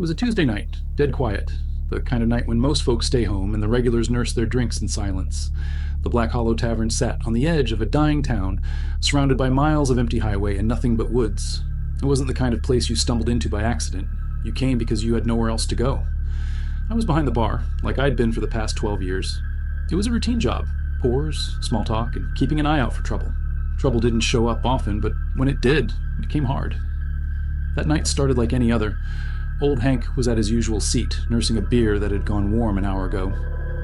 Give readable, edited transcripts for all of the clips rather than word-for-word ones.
was a Tuesday night, dead quiet, the kind of night when most folks stay home and the regulars nurse their drinks in silence. The Black Hollow Tavern sat on the edge of a dying town, surrounded by miles of empty highway and nothing but woods. It wasn't the kind of place you stumbled into by accident. You came because you had nowhere else to go. I was behind the bar, like I'd been for the past 12 years. It was a routine job. Pours, small talk, and keeping an eye out for trouble. Trouble didn't show up often, but when it did, it came hard. That night started like any other. Old Hank was at his usual seat, nursing a beer that had gone warm an hour ago.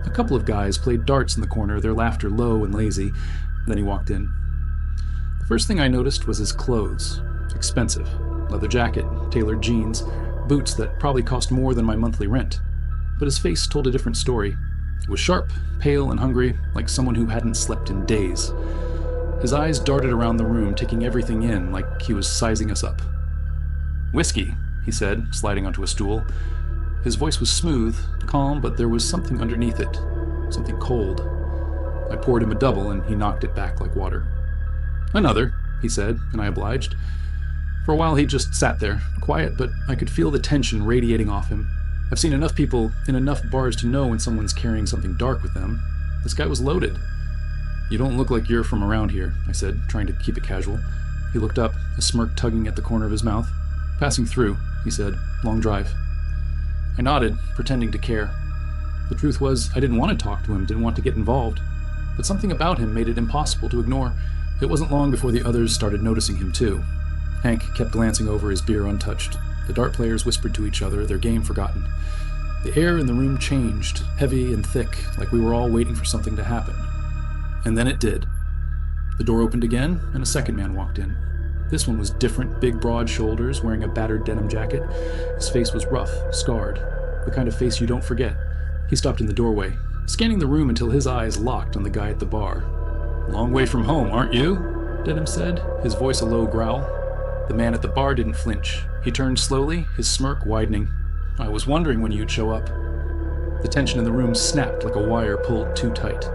A couple of guys played darts in the corner, their laughter low and lazy. Then he walked in. The first thing I noticed was his clothes. Expensive. Leather jacket, tailored jeans, boots that probably cost more than my monthly rent. But his face told a different story. It was sharp, pale, and hungry, like someone who hadn't slept in days. His eyes darted around the room, taking everything in like he was sizing us up. "Whiskey," he said, sliding onto a stool. His voice was smooth, calm, but there was something underneath it, something cold. I poured him a double, and he knocked it back like water. "Another," he said, and I obliged. For a while he just sat there, quiet, but I could feel the tension radiating off him. I've seen enough people in enough bars to know when someone's carrying something dark with them. This guy was loaded. "You don't look like you're from around here," I said, trying to keep it casual. He looked up, a smirk tugging at the corner of his mouth. "Passing through," he said. "Long drive." I nodded, pretending to care. The truth was, I didn't want to talk to him, didn't want to get involved. But something about him made it impossible to ignore. It wasn't long before the others started noticing him too. Hank kept glancing over his beer untouched. The dart players whispered to each other, their game forgotten. The air in the room changed, heavy and thick, like we were all waiting for something to happen. And then it did. The door opened again, and a second man walked in. This one was different, big, broad shoulders, wearing a battered denim jacket. His face was rough, scarred, the kind of face you don't forget. He stopped in the doorway, scanning the room until his eyes locked on the guy at the bar. "Long way from home, aren't you?" Denim said, his voice a low growl. The man at the bar didn't flinch. He turned slowly, his smirk widening. "I was wondering when you'd show up." The tension in the room snapped like a wire pulled too tight.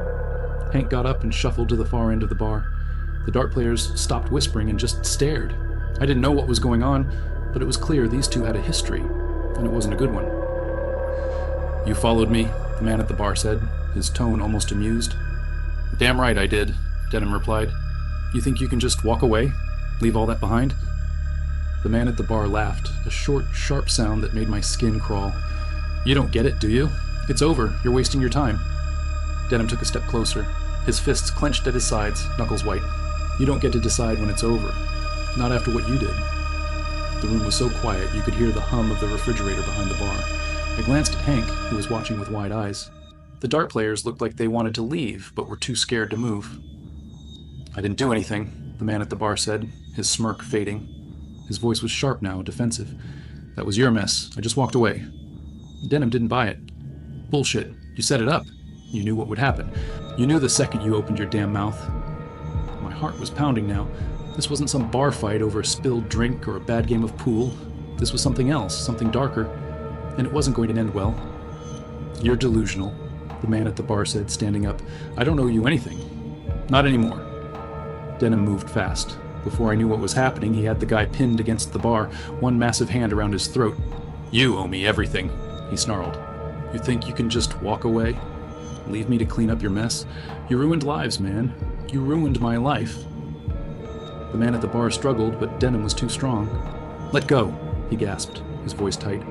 Hank got up and shuffled to the far end of the bar. The dart players stopped whispering and just stared. I didn't know what was going on, but it was clear these two had a history, and it wasn't a good one. "You followed me," the man at the bar said, his tone almost amused. "Damn right I did," Denham replied. "You think you can just walk away? Leave all that behind?" The man at the bar laughed, a short, sharp sound that made my skin crawl. "You don't get it, do you? It's over. You're wasting your time." Denham took a step closer, his fists clenched at his sides, knuckles white. "You don't get to decide when it's over. Not after what you did." The room was so quiet you could hear the hum of the refrigerator behind the bar. I glanced at Hank, who was watching with wide eyes. The dart players looked like they wanted to leave, but were too scared to move. "I didn't do anything," the man at the bar said, his smirk fading. His voice was sharp now, defensive. "That was your mess. I just walked away." Denham didn't buy it. "Bullshit. You set it up. You knew what would happen. You knew the second you opened your damn mouth." My heart was pounding now. This wasn't some bar fight over a spilled drink or a bad game of pool. This was something else, something darker, and it wasn't going to end well. "You're delusional," the man at the bar said, standing up. "I don't owe you anything. Not anymore." Denham moved fast. Before I knew what was happening, he had the guy pinned against the bar, one massive hand around his throat. "You owe me everything," he snarled. "You think you can just walk away? Leave me to clean up your mess? You ruined lives, man. You ruined my life." The man at the bar struggled, but Denham was too strong. "Let go," he gasped, his voice tight.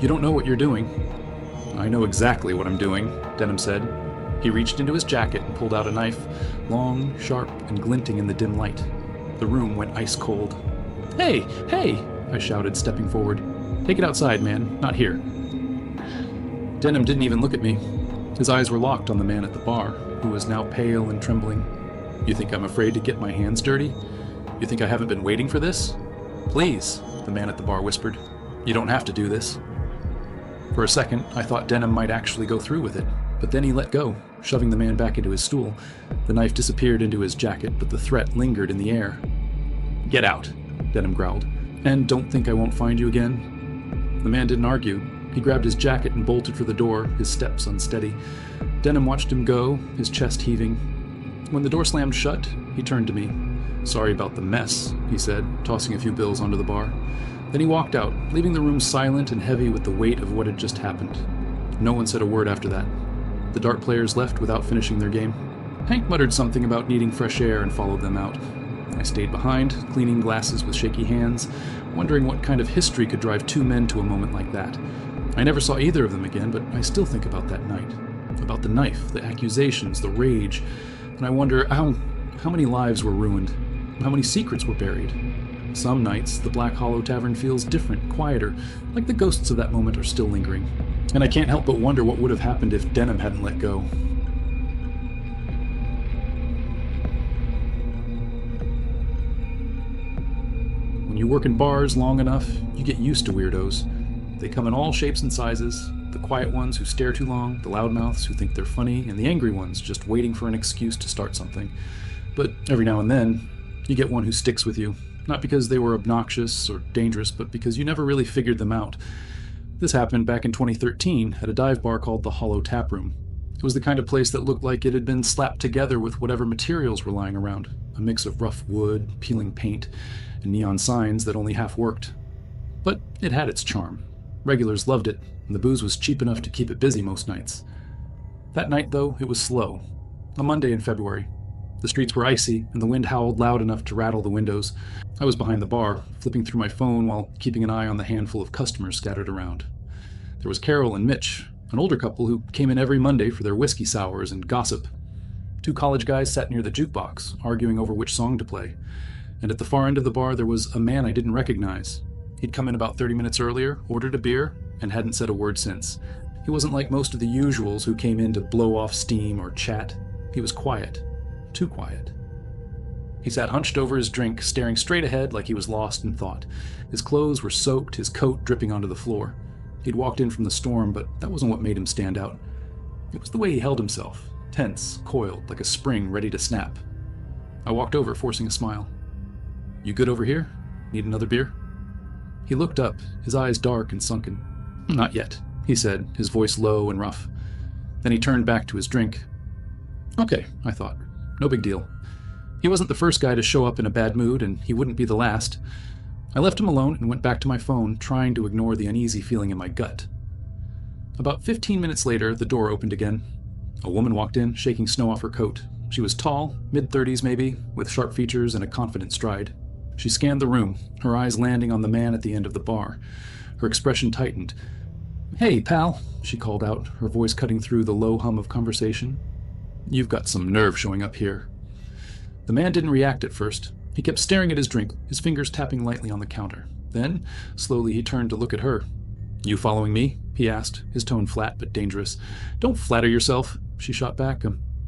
"You don't know what you're doing." "I know exactly what I'm doing," Denham said. He reached into his jacket and pulled out a knife, long, sharp, and glinting in the dim light. The room went ice cold. "Hey, hey!" I shouted, stepping forward. "Take it outside, man, not here." Denham didn't even look at me. His eyes were locked on the man at the bar, who was now pale and trembling. "You think I'm afraid to get my hands dirty? You think I haven't been waiting for this?" "Please," the man at the bar whispered. "You don't have to do this." For a second, I thought Denham might actually go through with it, but then he let go, shoving the man back into his stool. The knife disappeared into his jacket, but the threat lingered in the air. "Get out," Denham growled. "And don't think I won't find you again." The man didn't argue. He grabbed his jacket and bolted for the door, his steps unsteady. Denham watched him go, his chest heaving. When the door slammed shut, he turned to me. "Sorry about the mess," he said, tossing a few bills onto the bar. Then he walked out, leaving the room silent and heavy with the weight of what had just happened. No one said a word after that. The dart players left without finishing their game. Hank muttered something about needing fresh air and followed them out. I stayed behind, cleaning glasses with shaky hands, wondering what kind of history could drive two men to a moment like that. I never saw either of them again, but I still think about that night. About the knife, the accusations, the rage, and I wonder how many lives were ruined, how many secrets were buried. Some nights, the Black Hollow Tavern feels different, quieter, like the ghosts of that moment are still lingering. And I can't help but wonder what would have happened if Denham hadn't let go. When you work in bars long enough, you get used to weirdos. They come in all shapes and sizes, the quiet ones who stare too long, the loudmouths who think they're funny, and the angry ones just waiting for an excuse to start something. But every now and then, you get one who sticks with you. Not because they were obnoxious or dangerous, but because you never really figured them out. This happened back in 2013 at a dive bar called the Hollow Tap Room. It was the kind of place that looked like it had been slapped together with whatever materials were lying around. A mix of rough wood, peeling paint, and neon signs that only half worked. But it had its charm. Regulars loved it, and the booze was cheap enough to keep it busy most nights. That night, though, it was slow. A Monday in February. The streets were icy, and the wind howled loud enough to rattle the windows. I was behind the bar, flipping through my phone while keeping an eye on the handful of customers scattered around. There was Carol and Mitch, an older couple who came in every Monday for their whiskey sours and gossip. Two college guys sat near the jukebox, arguing over which song to play. And at the far end of the bar there was a man I didn't recognize. He'd come in about 30 minutes earlier, ordered a beer, and hadn't said a word since. He wasn't like most of the usuals who came in to blow off steam or chat. He was quiet. Too quiet. He sat hunched over his drink, staring straight ahead like he was lost in thought. His clothes were soaked, his coat dripping onto the floor. He'd walked in from the storm, but that wasn't what made him stand out. It was the way he held himself, tense, coiled, like a spring ready to snap. I walked over, forcing a smile. "You good over here? Need another beer?" He looked up, his eyes dark and sunken. "Not yet," he said, his voice low and rough. Then he turned back to his drink. Okay, I thought. No big deal. He wasn't the first guy to show up in a bad mood, and he wouldn't be the last. I left him alone and went back to my phone, trying to ignore the uneasy feeling in my gut. About 15 minutes later, the door opened again. A woman walked in, shaking snow off her coat. She was tall, mid-30s maybe, with sharp features and a confident stride. She scanned the room, her eyes landing on the man at the end of the bar. Her expression tightened. "Hey, pal," she called out, her voice cutting through the low hum of conversation. "You've got some nerve showing up here." The man didn't react at first. He kept staring at his drink, his fingers tapping lightly on the counter. Then, slowly he turned to look at her. "You following me?" he asked, his tone flat but dangerous. "Don't flatter yourself," she shot back.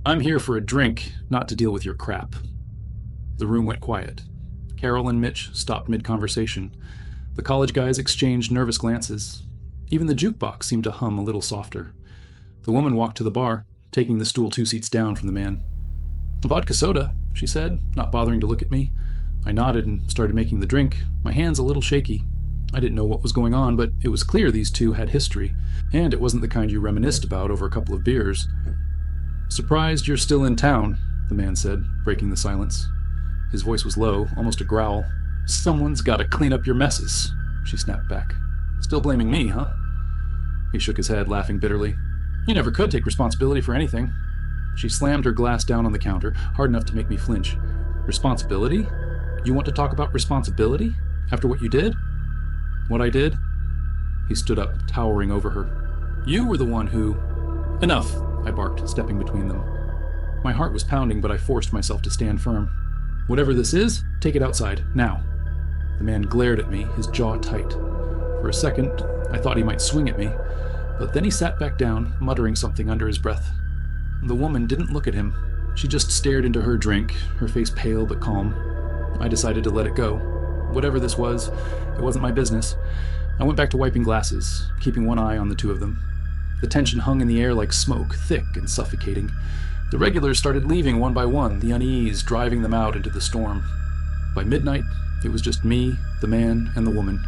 "I'm here for a drink, not to deal with your crap." The room went quiet. Carol and Mitch stopped mid-conversation. The college guys exchanged nervous glances. Even the jukebox seemed to hum a little softer. The woman walked to the bar, taking the stool 2 seats down from the man. "Vodka soda," she said, not bothering to look at me. I nodded and started making the drink, my hands a little shaky. I didn't know what was going on, but it was clear these two had history, and it wasn't the kind you reminisced about over a couple of beers. "Surprised you're still in town," the man said, breaking the silence. His voice was low, almost a growl. "Someone's got to clean up your messes," she snapped back. "Still blaming me, huh?" He shook his head, laughing bitterly. "You never could take responsibility for anything." She slammed her glass down on the counter, hard enough to make me flinch. "Responsibility? You want to talk about responsibility? After what you did?" "What I did?" He stood up, towering over her. "You were the one who—" "Enough," I barked, stepping between them. My heart was pounding, but I forced myself to stand firm. "Whatever this is, take it outside, now." The man glared at me, his jaw tight. For a second, I thought he might swing at me, but then he sat back down, muttering something under his breath. The woman didn't look at him. She just stared into her drink, her face pale but calm. I decided to let it go. Whatever this was, it wasn't my business. I went back to wiping glasses, keeping one eye on the two of them. The tension hung in the air like smoke, thick and suffocating. The regulars started leaving one by one, the unease driving them out into the storm. By midnight, it was just me, the man, and the woman.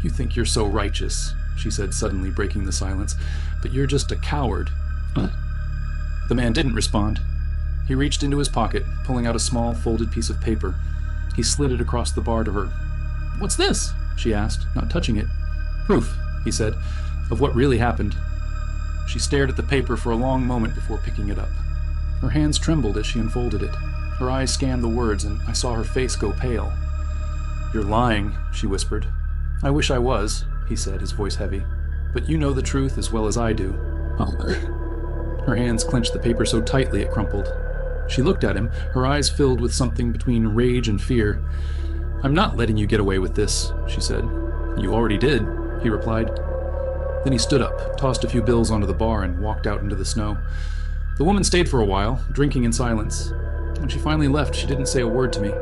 "You think you're so righteous," she said, suddenly breaking the silence, "but you're just a coward." The man didn't respond. He reached into his pocket, pulling out a small, folded piece of paper. He slid it across the bar to her. "What's this?" she asked, not touching it. Proof, he said, of what really happened. She stared at the paper for a long moment before picking it up. Her hands trembled as she unfolded it. Her eyes scanned the words, and I saw her face go pale. You're lying, she whispered. I wish I was, he said, his voice heavy. But you know the truth as well as I do. Her hands clenched the paper so tightly it crumpled. She looked at him, her eyes filled with something between rage and fear. I'm not letting you get away with this, she said. You already did, he replied. Then he stood up, tossed a few bills onto the bar, and walked out into the snow. The woman stayed for a while, drinking in silence. When she finally left, she didn't say a word to me.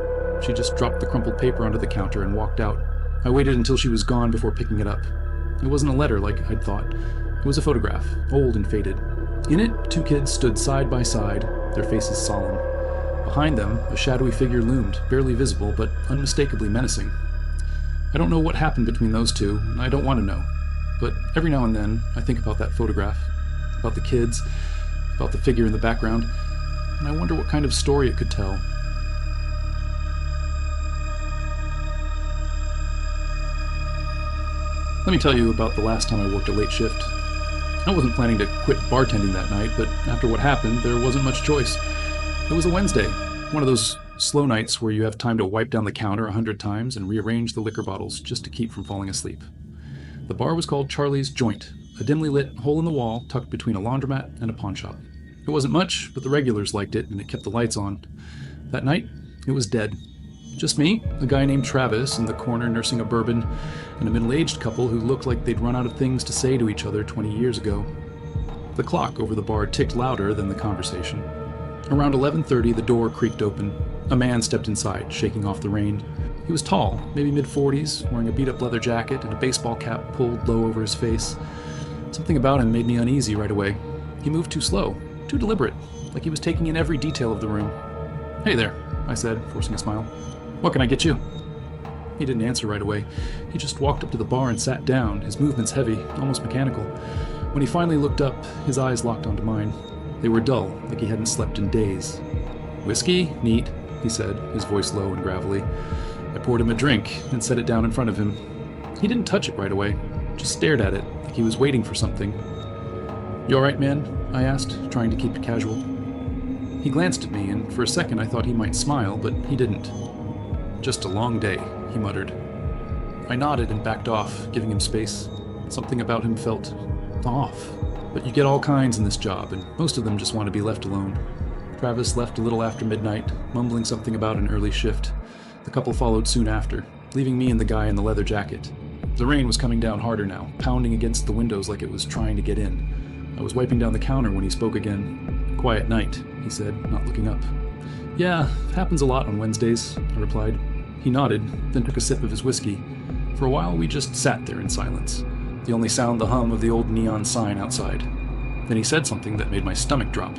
She just dropped the crumpled paper onto the counter and walked out. I waited until she was gone before picking it up. It wasn't a letter like I'd thought. It was a photograph, old and faded. In it, two kids stood side by side, their faces solemn. Behind them, a shadowy figure loomed, barely visible, but unmistakably menacing. I don't know what happened between those two, and I don't want to know. But every now and then, I think about that photograph, about the kids, about the figure in the background, and I wonder what kind of story it could tell. Let me tell you about the last time I worked a late shift. I wasn't planning to quit bartending that night, but after what happened, there wasn't much choice. It was a Wednesday, one of those slow nights where you have time to wipe down the counter 100 times and rearrange the liquor bottles just to keep from falling asleep. The bar was called Charlie's Joint, a dimly lit hole in the wall tucked between a laundromat and a pawn shop. It wasn't much, but the regulars liked it and it kept the lights on. That night, it was dead. Just me, a guy named Travis in the corner nursing a bourbon, and a middle-aged couple who looked like they'd run out of things to say to each other 20 years ago. The clock over the bar ticked louder than the conversation. Around 11:30, the door creaked open. A man stepped inside, shaking off the rain. He was tall, maybe mid-40s, wearing a beat-up leather jacket and a baseball cap pulled low over his face. Something about him made me uneasy right away. He moved too slow, too deliberate, like he was taking in every detail of the room. Hey there, I said, forcing a smile. What can I get you? He didn't answer right away. He just walked up to the bar and sat down, his movements heavy, almost mechanical. When he finally looked up, his eyes locked onto mine. They were dull, like he hadn't slept in days. Whiskey? Neat, he said, his voice low and gravelly. I poured him a drink and set it down in front of him. He didn't touch it right away, just stared at it, like he was waiting for something. You all right, man? I asked, trying to keep it casual. He glanced at me, and for a second I thought he might smile, but he didn't. Just a long day, he muttered. I nodded and backed off, giving him space. Something about him felt off. But you get all kinds in this job, and most of them just want to be left alone. Travis left a little after midnight, mumbling something about an early shift. The couple followed soon after, leaving me and the guy in the leather jacket. The rain was coming down harder now, pounding against the windows like it was trying to get in. I was wiping down the counter when he spoke again. Quiet night, he said, not looking up. Yeah, happens a lot on Wednesdays, I replied. He nodded, then took a sip of his whiskey. For a while, we just sat there in silence, the only sound the hum of the old neon sign outside. Then he said something that made my stomach drop.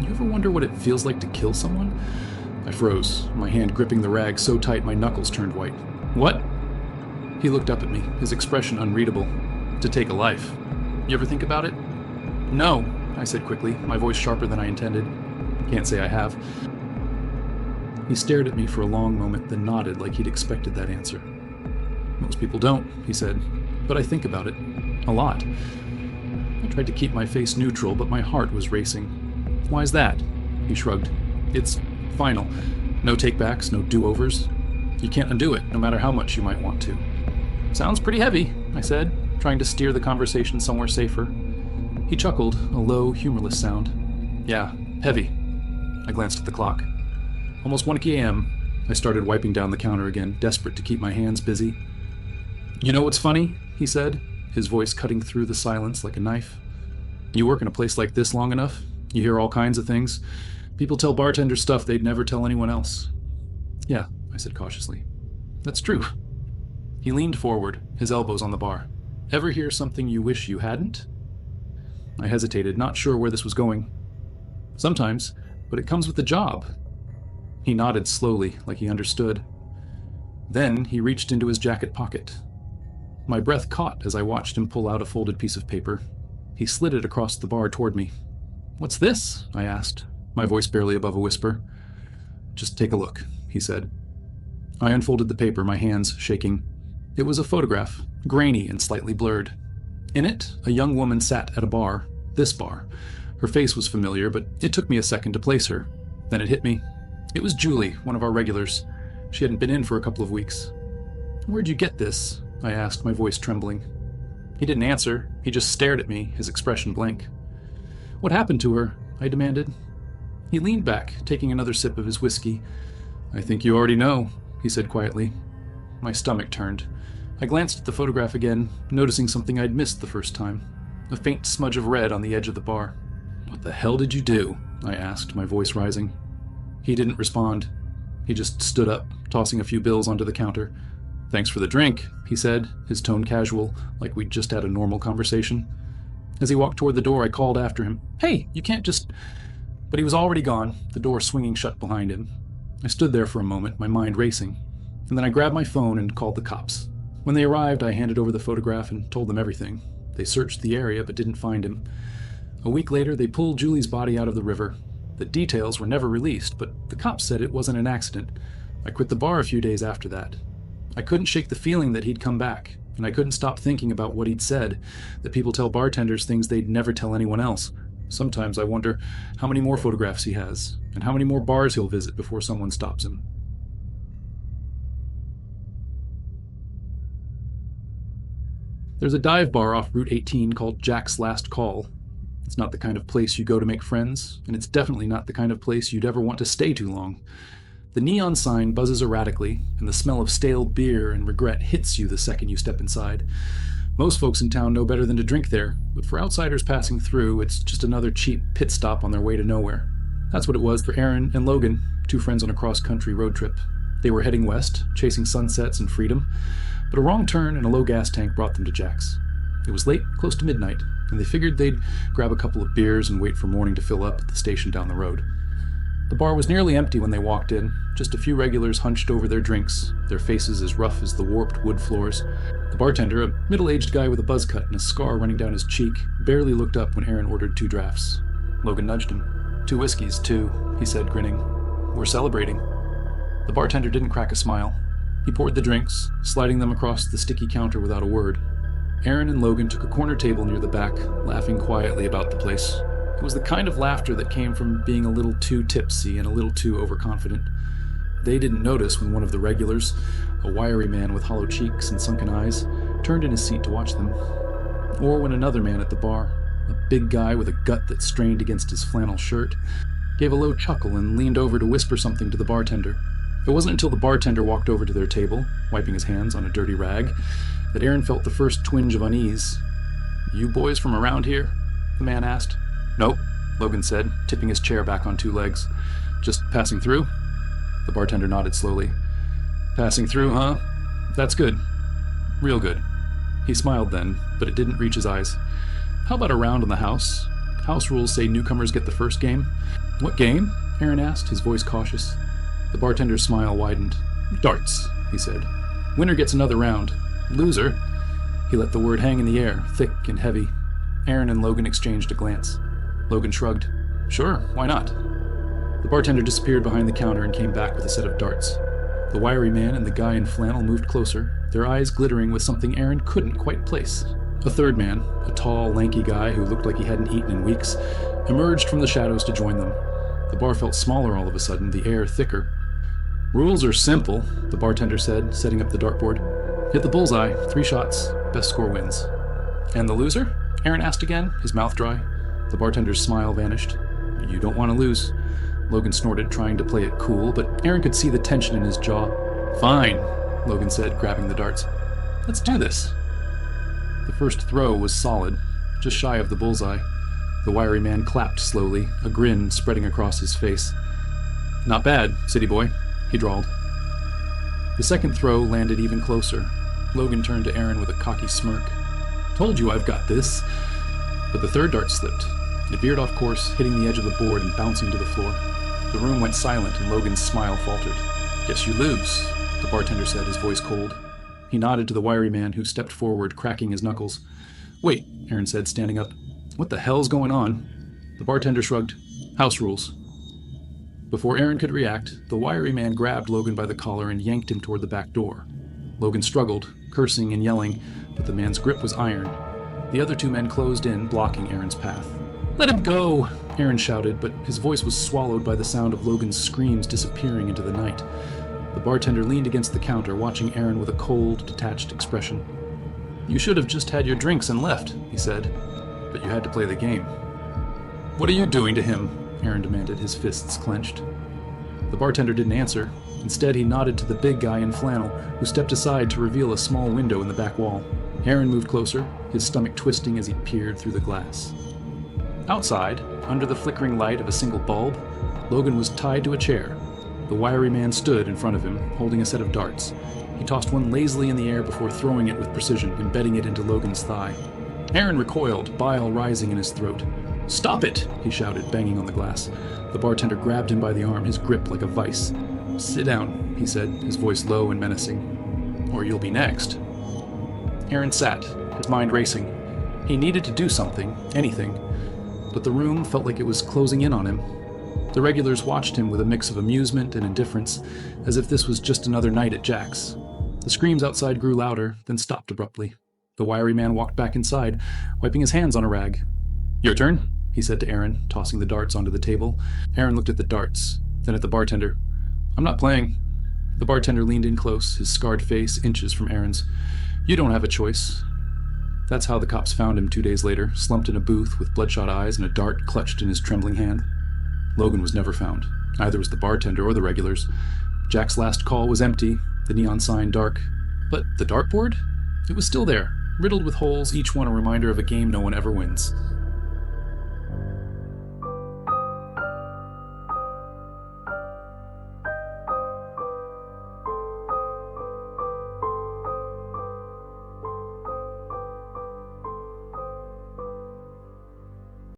You ever wonder what it feels like to kill someone? I froze, my hand gripping the rag so tight my knuckles turned white. What? He looked up at me, his expression unreadable. To take a life. You ever think about it? No, I said quickly, my voice sharper than I intended. Can't say I have. He stared at me for a long moment, then nodded like he'd expected that answer. Most people don't, he said, but I think about it. A lot. I tried to keep my face neutral, but my heart was racing. Why's that? He shrugged. It's final. No takebacks, no do-overs. You can't undo it, no matter how much you might want to. Sounds pretty heavy, I said, trying to steer the conversation somewhere safer. He chuckled, a low, humorless sound. Yeah, heavy. I glanced at the clock. Almost 1 a.m. I started wiping down the counter again, desperate to keep my hands busy. You know what's funny? He said, his voice cutting through the silence like a knife. You work in a place like this long enough, you hear all kinds of things. People tell bartenders stuff they'd never tell anyone else. Yeah, I said cautiously. That's true. He leaned forward, his elbows on the bar. Ever hear something you wish you hadn't? I hesitated, not sure where this was going. Sometimes, but it comes with the job. He nodded slowly, like he understood. Then he reached into his jacket pocket. My breath caught as I watched him pull out a folded piece of paper. He slid it across the bar toward me. What's this? I asked, my voice barely above a whisper. Just take a look, he said. I unfolded the paper, my hands shaking. It was a photograph, grainy and slightly blurred. In it, a young woman sat at a bar, this bar. Her face was familiar, but it took me a second to place her. Then it hit me. It was Julie, one of our regulars. She hadn't been in for a couple of weeks. "Where'd you get this?" I asked, my voice trembling. He didn't answer. He just stared at me, his expression blank. "What happened to her?" I demanded. He leaned back, taking another sip of his whiskey. "I think you already know," he said quietly. My stomach turned. I glanced at the photograph again, noticing something I'd missed the first time. A faint smudge of red on the edge of the bar. "What the hell did you do?" I asked, my voice rising. He didn't respond. He just stood up, tossing a few bills onto the counter. "Thanks for the drink," he said, his tone casual, like we'd just had a normal conversation. As he walked toward the door, I called after him. "Hey, you can't just..." But he was already gone, the door swinging shut behind him. I stood there for a moment, my mind racing. And then I grabbed my phone and called the cops. When they arrived, I handed over the photograph and told them everything. They searched the area but didn't find him. A week later, they pulled Julie's body out of the river. The details were never released, but the cops said it wasn't an accident. I quit the bar a few days after that. I couldn't shake the feeling that he'd come back, and I couldn't stop thinking about what he'd said, that people tell bartenders things they'd never tell anyone else. Sometimes I wonder how many more photographs he has, and how many more bars he'll visit before someone stops him. There's a dive bar off Route 18 called Jack's Last Call. It's not the kind of place you go to make friends, and it's definitely not the kind of place you'd ever want to stay too long. The neon sign buzzes erratically, and the smell of stale beer and regret hits you the second you step inside. Most folks in town know better than to drink there, but for outsiders passing through, it's just another cheap pit stop on their way to nowhere. That's what it was for Aaron and Logan, two friends on a cross-country road trip. They were heading west, chasing sunsets and freedom, but a wrong turn and a low gas tank brought them to Jack's. It was late, close to midnight, and they figured they'd grab a couple of beers and wait for morning to fill up at the station down the road. The bar was nearly empty when they walked in, just a few regulars hunched over their drinks, their faces as rough as the warped wood floors. The bartender, a middle-aged guy with a buzz cut and a scar running down his cheek, barely looked up when Aaron ordered 2 drafts. Logan nudged him. 2 whiskeys, too, he said, grinning. "We're celebrating." The bartender didn't crack a smile. He poured the drinks, sliding them across the sticky counter without a word. Aaron and Logan took a corner table near the back, laughing quietly about the place. It was the kind of laughter that came from being a little too tipsy and a little too overconfident. They didn't notice when one of the regulars, a wiry man with hollow cheeks and sunken eyes, turned in his seat to watch them. Or when another man at the bar, a big guy with a gut that strained against his flannel shirt, gave a low chuckle and leaned over to whisper something to the bartender. It wasn't until the bartender walked over to their table, wiping his hands on a dirty rag, that Aaron felt the first twinge of unease. "You boys from around here?" the man asked. "Nope," Logan said, tipping his chair back on 2 legs. "Just passing through?" The bartender nodded slowly. "Passing through, huh? That's good. Real good." He smiled then, but it didn't reach his eyes. "How about a round on the house? House rules say newcomers get the first game." "What game?" Aaron asked, his voice cautious. The bartender's smile widened. "Darts," he said. "Winner gets another round. Loser..." He let the word hang in the air, thick and heavy. Aaron and Logan exchanged a glance. Logan shrugged. "Sure, why not?" The bartender disappeared behind the counter and came back with a set of darts. The wiry man and the guy in flannel moved closer, their eyes glittering with something Aaron couldn't quite place. A third man, a tall, lanky guy who looked like he hadn't eaten in weeks, emerged from the shadows to join them. The bar felt smaller all of a sudden, the air thicker. "Rules are simple," the bartender said, setting up the dartboard. "Hit the bullseye, 3 shots, best score wins." "And the loser?" Aaron asked again, his mouth dry. The bartender's smile vanished. "You don't want to lose." Logan snorted, trying to play it cool, but Aaron could see the tension in his jaw. "Fine," Logan said, grabbing the darts. "Let's do this." The first throw was solid, just shy of the bullseye. The wiry man clapped slowly, a grin spreading across his face. "Not bad, city boy," he drawled. The second throw landed even closer. Logan turned to Aaron with a cocky smirk. "Told you I've got this." But the third dart slipped. It veered off course, hitting the edge of the board and bouncing to the floor. The room went silent and Logan's smile faltered. "Guess you lose," the bartender said, his voice cold. He nodded to the wiry man, who stepped forward, cracking his knuckles. "Wait," Aaron said, standing up. "What the hell's going on?" The bartender shrugged. "House rules." Before Aaron could react, the wiry man grabbed Logan by the collar and yanked him toward the back door. Logan struggled, cursing and yelling, but the man's grip was iron. The other two men closed in, blocking Aaron's path. "Let him go!" Aaron shouted, but his voice was swallowed by the sound of Logan's screams disappearing into the night. The bartender leaned against the counter, watching Aaron with a cold, detached expression. "You should have just had your drinks and left," he said, "but you had to play the game." "What are you doing to him?" Aaron demanded, his fists clenched. The bartender didn't answer. Instead, he nodded to the big guy in flannel, who stepped aside to reveal a small window in the back wall. Aaron moved closer, his stomach twisting as he peered through the glass. Outside, under the flickering light of a single bulb, Logan was tied to a chair. The wiry man stood in front of him, holding a set of darts. He tossed one lazily in the air before throwing it with precision, embedding it into Logan's thigh. Aaron recoiled, bile rising in his throat. "Stop it!" he shouted, banging on the glass. The bartender grabbed him by the arm, his grip like a vice. "Sit down," he said, his voice low and menacing. "Or you'll be next." Aaron sat, his mind racing. He needed to do something, anything, but the room felt like it was closing in on him. The regulars watched him with a mix of amusement and indifference, as if this was just another night at Jack's. The screams outside grew louder, then stopped abruptly. The wiry man walked back inside, wiping his hands on a rag. "Your turn," he said to Aaron, tossing the darts onto the table. Aaron looked at the darts, then at the bartender. "I'm not playing." The bartender leaned in close, his scarred face inches from Aaron's. "You don't have a choice." That's how the cops found him 2 days later, slumped in a booth with bloodshot eyes and a dart clutched in his trembling hand. Logan was never found. Neither was the bartender or the regulars. Jack's last call was empty, the neon sign dark. But the dartboard? It was still there, riddled with holes, each one a reminder of a game no one ever wins.